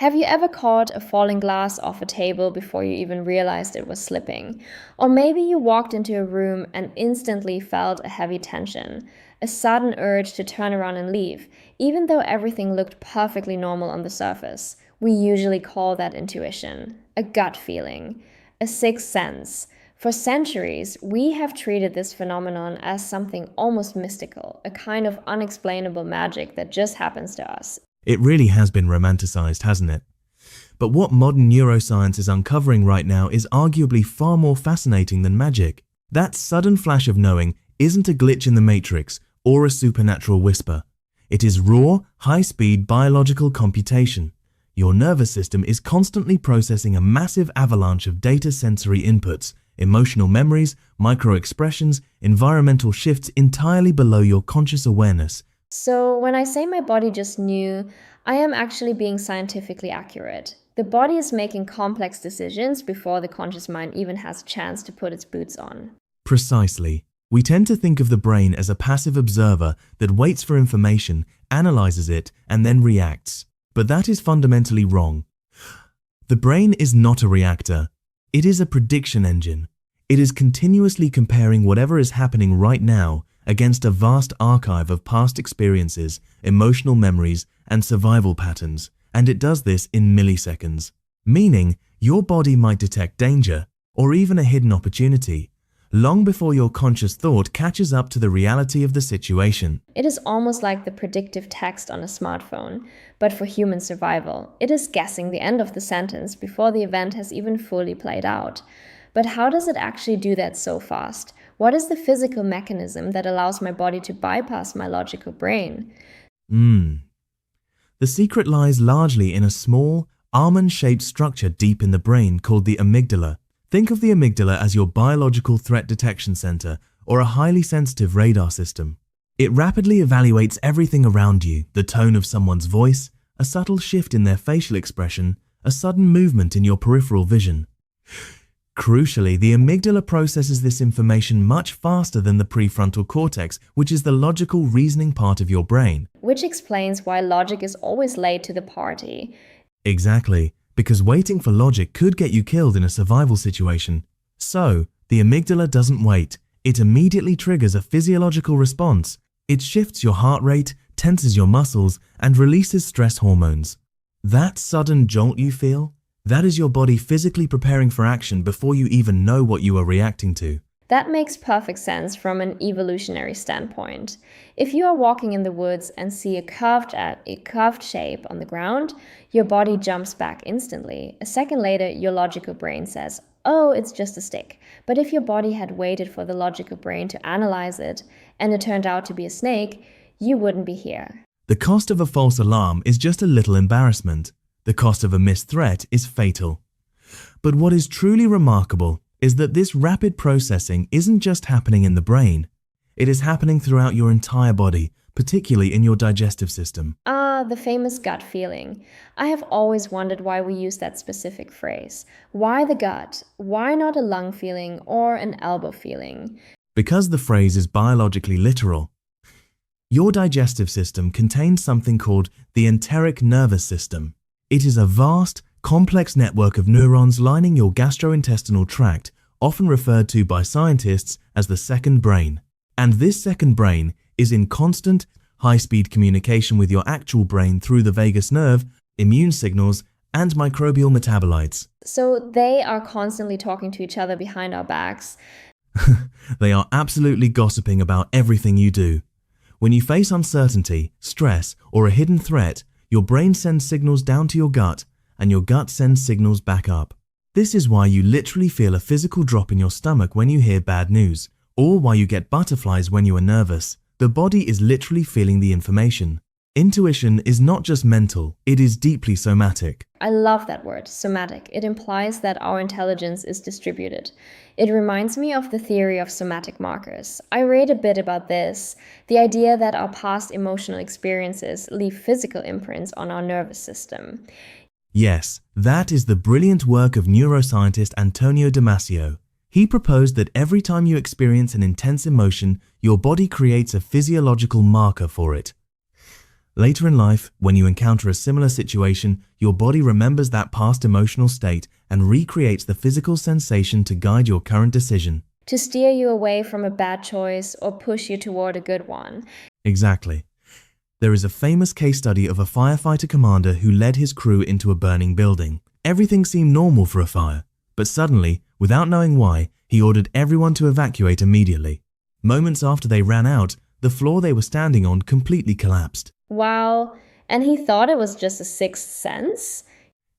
Have you ever caught a falling glass off a table before you even realized it was slipping? Or maybe you walked into a room and instantly felt a heavy tension, a sudden urge to turn around and leave, even though everything looked perfectly normal on the surface. We usually call that intuition, a gut feeling, a sixth sense. For centuries, we have treated this phenomenon as something almost mystical, a kind of unexplainable magic that just happens to us. It really has been romanticized, hasn't it? But what modern neuroscience is uncovering right now is arguably far more fascinating than magic. That sudden flash of knowing isn't a glitch in the matrix or a supernatural whisper. It is raw, high-speed biological computation. Your nervous system is constantly processing a massive avalanche of data sensory inputs, emotional memories, micro-expressions, environmental shifts entirely below your conscious awareness. So, when I say my body just knew, I am actually being scientifically accurate. The body is making complex decisions before the conscious mind even has a chance to put its boots on. Precisely. We tend to think of the brain as a passive observer that waits for information, analyzes it, and then reacts. But that is fundamentally wrong. The brain is not a reactor. It is a prediction engine. It is continuously comparing whatever is happening right now against a vast archive of past experiences, emotional memories, and survival patterns, and it does this in milliseconds. Meaning, your body might detect danger, or even a hidden opportunity, long before your conscious thought catches up to the reality of the situation. It is almost like the predictive text on a smartphone, but for human survival. It is guessing the end of the sentence before the event has even fully played out. But how does it actually do that so fast? What is the physical mechanism that allows my body to bypass my logical brain? The secret lies largely in a small, almond-shaped structure deep in the brain called the amygdala. Think of the amygdala as your biological threat detection center or a highly sensitive radar system. It rapidly evaluates everything around you, the tone of someone's voice, a subtle shift in their facial expression, a sudden movement in your peripheral vision. Crucially, the amygdala processes this information much faster than the prefrontal cortex, which is the logical reasoning part of your brain. Which explains why logic is always late to the party. Exactly, because waiting for logic could get you killed in a survival situation. So, the amygdala doesn't wait. It immediately triggers a physiological response. It shifts your heart rate, tenses your muscles, and releases stress hormones. That sudden jolt you feel? That is your body physically preparing for action before you even know what you are reacting to. That makes perfect sense from an evolutionary standpoint. If you are walking in the woods and see a curved shape on the ground, your body jumps back instantly. A second later, your logical brain says, "Oh, it's just a stick." But if your body had waited for the logical brain to analyze it and it turned out to be a snake, you wouldn't be here. The cost of a false alarm is just a little embarrassment. The cost of a missed threat is fatal. But what is truly remarkable is that this rapid processing isn't just happening in the brain. It is happening throughout your entire body, particularly in your digestive system. The famous gut feeling. I have always wondered why we use that specific phrase. Why the gut? Why not a lung feeling or an elbow feeling? Because the phrase is biologically literal. Your digestive system contains something called the enteric nervous system. It is a vast, complex network of neurons lining your gastrointestinal tract, often referred to by scientists as the second brain. And this second brain is in constant, high-speed communication with your actual brain through the vagus nerve, immune signals, and microbial metabolites. So they are constantly talking to each other behind our backs. They are absolutely gossiping about everything you do. When you face uncertainty, stress, or a hidden threat, your brain sends signals down to your gut, and your gut sends signals back up. This is why you literally feel a physical drop in your stomach when you hear bad news, or why you get butterflies when you are nervous. The body is literally feeling the information. Intuition is not just mental, it is deeply somatic. I love that word, somatic. It implies that our intelligence is distributed. It reminds me of the theory of somatic markers. I read a bit about this, the idea that our past emotional experiences leave physical imprints on our nervous system. Yes, that is the brilliant work of neuroscientist Antonio Damasio. He proposed that every time you experience an intense emotion, your body creates a physiological marker for it. Later in life, when you encounter a similar situation, your body remembers that past emotional state and recreates the physical sensation to guide your current decision. To steer you away from a bad choice or push you toward a good one. Exactly. There is a famous case study of a firefighter commander who led his crew into a burning building. Everything seemed normal for a fire, but suddenly, without knowing why, he ordered everyone to evacuate immediately. Moments after they ran out, the floor they were standing on completely collapsed. Wow, and he thought it was just a sixth sense?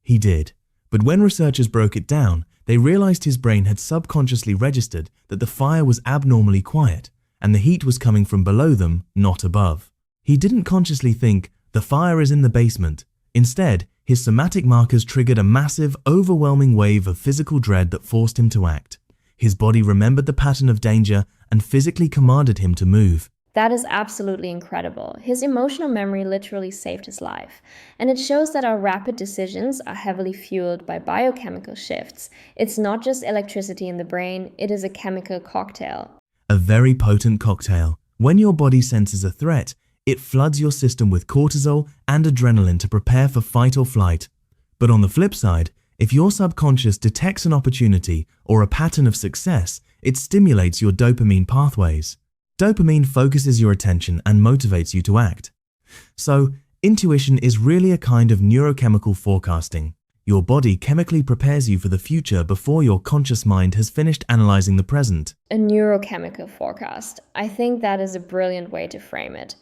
He did, but when researchers broke it down, they realized his brain had subconsciously registered that the fire was abnormally quiet, and the heat was coming from below them, not above. He didn't consciously think, the fire is in the basement. Instead, his somatic markers triggered a massive, overwhelming wave of physical dread that forced him to act. His body remembered the pattern of danger and physically commanded him to move. That is absolutely incredible. His emotional memory literally saved his life. And it shows that our rapid decisions are heavily fueled by biochemical shifts. It's not just electricity in the brain, it is a chemical cocktail. A very potent cocktail. When your body senses a threat, it floods your system with cortisol and adrenaline to prepare for fight or flight. But on the flip side, if your subconscious detects an opportunity or a pattern of success, it stimulates your dopamine pathways. Dopamine focuses your attention and motivates you to act. So, intuition is really a kind of neurochemical forecasting. Your body chemically prepares you for the future before your conscious mind has finished analyzing the present. A neurochemical forecast. I think that is a brilliant way to frame it.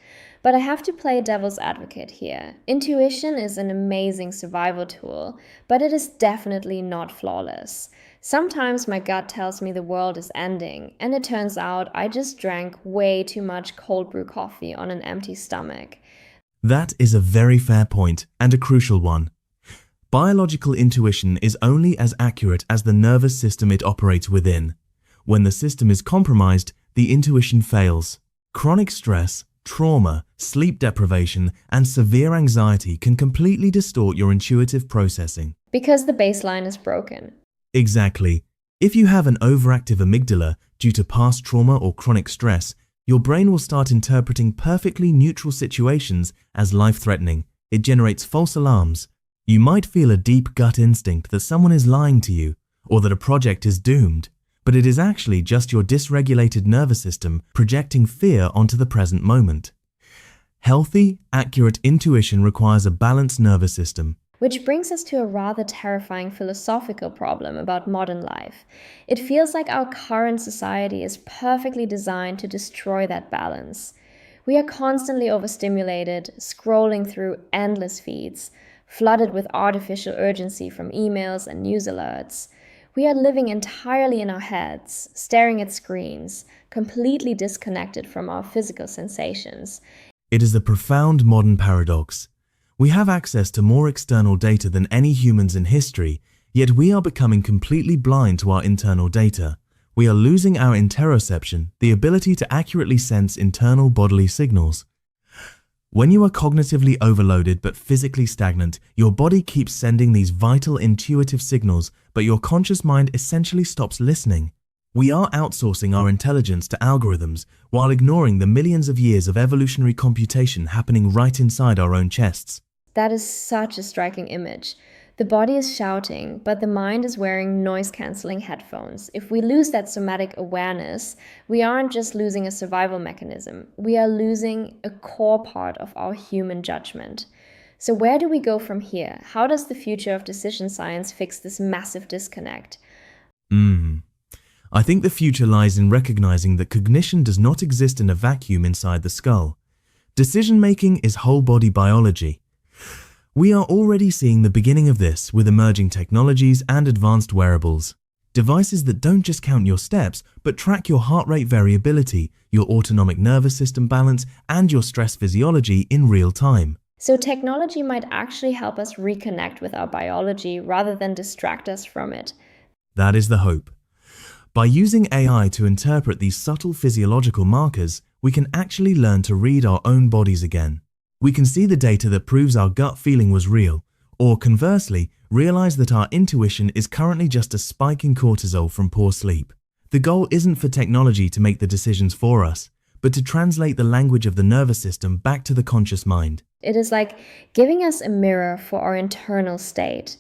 But I have to play devil's advocate here. Intuition is an amazing survival tool, but it is definitely not flawless. Sometimes my gut tells me the world is ending, and it turns out I just drank way too much cold brew coffee on an empty stomach. That is a very fair point and a crucial one. Biological intuition is only as accurate as the nervous system it operates within. When the system is compromised, the intuition fails. Chronic stress, trauma, sleep deprivation, and severe anxiety can completely distort your intuitive processing. Because the baseline is broken. Exactly. If you have an overactive amygdala due to past trauma or chronic stress, your brain will start interpreting perfectly neutral situations as life-threatening. It generates false alarms. You might feel a deep gut instinct that someone is lying to you or that a project is doomed, but it is actually just your dysregulated nervous system projecting fear onto the present moment. Healthy, accurate intuition requires a balanced nervous system. Which brings us to a rather terrifying philosophical problem about modern life. It feels like our current society is perfectly designed to destroy that balance. We are constantly overstimulated, scrolling through endless feeds, flooded with artificial urgency from emails and news alerts. We are living entirely in our heads, staring at screens, completely disconnected from our physical sensations. It is a profound modern paradox. We have access to more external data than any humans in history, yet we are becoming completely blind to our internal data. We are losing our interoception, the ability to accurately sense internal bodily signals. When you are cognitively overloaded but physically stagnant, your body keeps sending these vital intuitive signals, but your conscious mind essentially stops listening. We are outsourcing our intelligence to algorithms while ignoring the millions of years of evolutionary computation happening right inside our own chests. That is such a striking image. The body is shouting, but the mind is wearing noise-canceling headphones. If we lose that somatic awareness, we aren't just losing a survival mechanism. We are losing a core part of our human judgment. So where do we go from here? How does the future of decision science fix this massive disconnect? I think the future lies in recognizing that cognition does not exist in a vacuum inside the skull. Decision-making is whole-body biology. We are already seeing the beginning of this with emerging technologies and advanced wearables. Devices that don't just count your steps, but track your heart rate variability, your autonomic nervous system balance, and your stress physiology in real time. So technology might actually help us reconnect with our biology rather than distract us from it. That is the hope. By using AI to interpret these subtle physiological markers, we can actually learn to read our own bodies again. We can see the data that proves our gut feeling was real, or conversely, realize that our intuition is currently just a spike in cortisol from poor sleep. The goal isn't for technology to make the decisions for us, but to translate the language of the nervous system back to the conscious mind. It is like giving us a mirror for our internal state.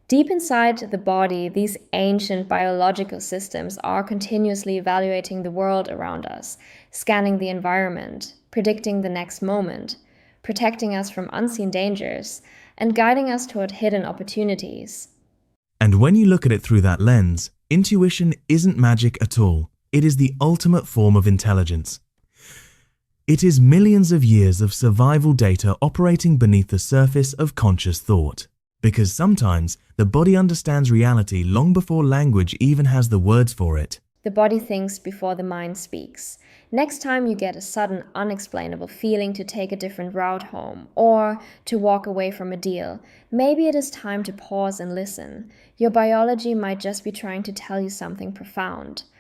Deep inside the body, these ancient biological systems are continuously evaluating the world around us, scanning the environment, predicting the next moment, protecting us from unseen dangers, and guiding us toward hidden opportunities. And when you look at it through that lens, intuition isn't magic at all. It is the ultimate form of intelligence. It is millions of years of survival data operating beneath the surface of conscious thought. Because sometimes the body understands reality long before language even has the words for it. The body thinks before the mind speaks. Next time you get a sudden, unexplainable feeling to take a different route home or to walk away from a deal, maybe it is time to pause and listen. Your biology might just be trying to tell you something profound.